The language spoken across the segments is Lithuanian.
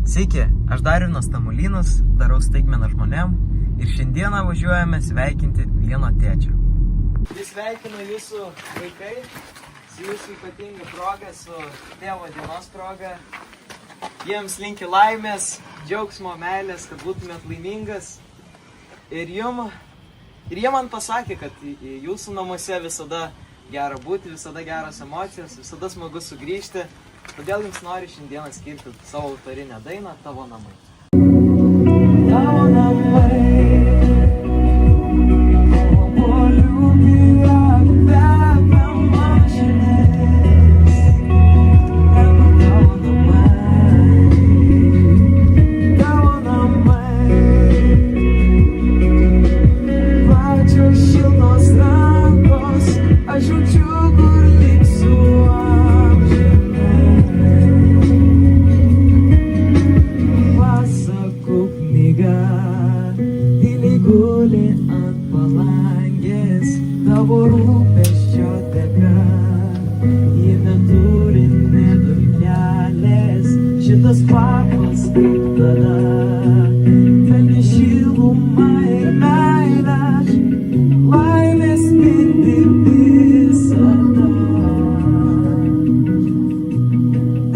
Sveiki, aš Darinas Tamulynas, darau staigmeną žmonėm ir šiandieną važiuojame sveikinti vieno tėčio. Sveikinu jūsų vaikai su jūsų ypatinga proga, su tėvo dienos proga. Jiems linki laimės, džiaugsmo, meilės, kad būtumėt laimingas. Ir jie man pasakė, kad jūsų namuose visada gera būti, visada geros emocijos, visada smagu sugrįžti. Todėl jums noriu šiandieną skirti savo autorinę dainą Tavo namai. Tavo namai, obuolių pyragų kvepia mašinės. Tavo namai, plačios šiltos rankos, aš jaučiu, kur liksiu amžinai. Pasakų knyga tyliai guli ant palangės, tavo rūpesčio dėka. Ji neturi nė dulkelės, šitas kvapas kaip tada. Pelni šilumą ir meilę, laimės spindi visada.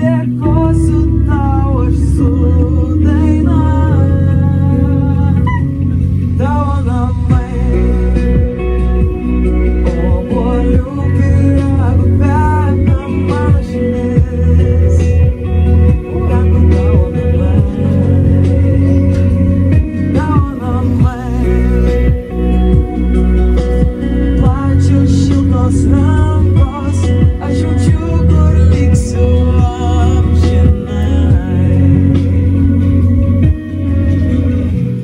Dėkosiu tau aš su daina. Tavo namai, obuolių pyragų kvepia mašinės. Tavo namai, plačios šiltos rankos, aš jaučiu, kur liksiu amžinai.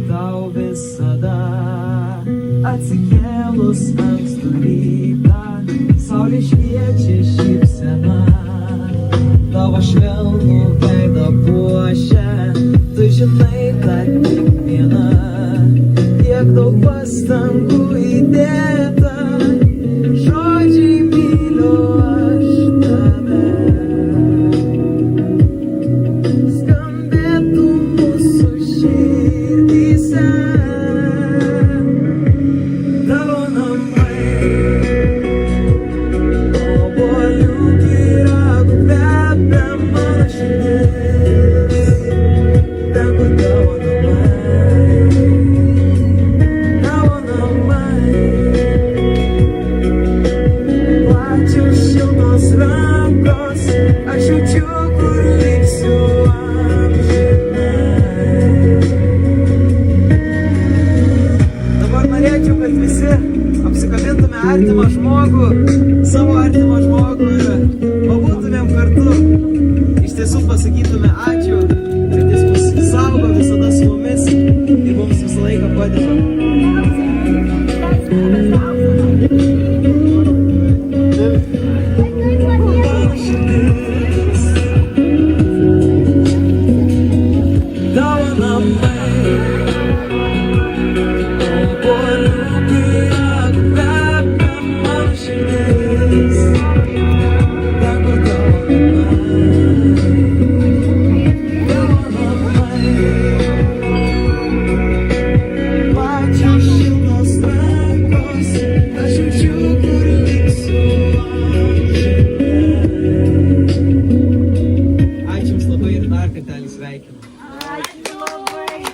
Tau visada atsikėlus ankstų rytą, saulė šviečia šypsena, tavo švelnų veidą puošia, tu žinai, kad tik viena, tiek daug pastangų įdėta, žodžiai myliu aš tave. Skambėtų mūsų širdyse. Tavo namai, obuolių pyragų kvepia mašinės. Ten, kur tavo namai, plačios šiltos rankos, aš jaučiu, kur liksiu amžinai. Dabar norėčiau, kad visi apsikabintume artimą žmogų, savo artimą žmogų ir pabūtumėm kartu. Iš tiesų pasakytume ačiū, kad jis mus saugo visada su mumis ir mums visą laiką padeda. Tavo namai, obuolių pyragų kvepia mašinės. Ten, kur tavo namai, plačios šiltos rankos, aš jaučiu, kur liksiu amžinai. Ačiū jums labai ir dar kartelį sveikinu. Ačiū labai.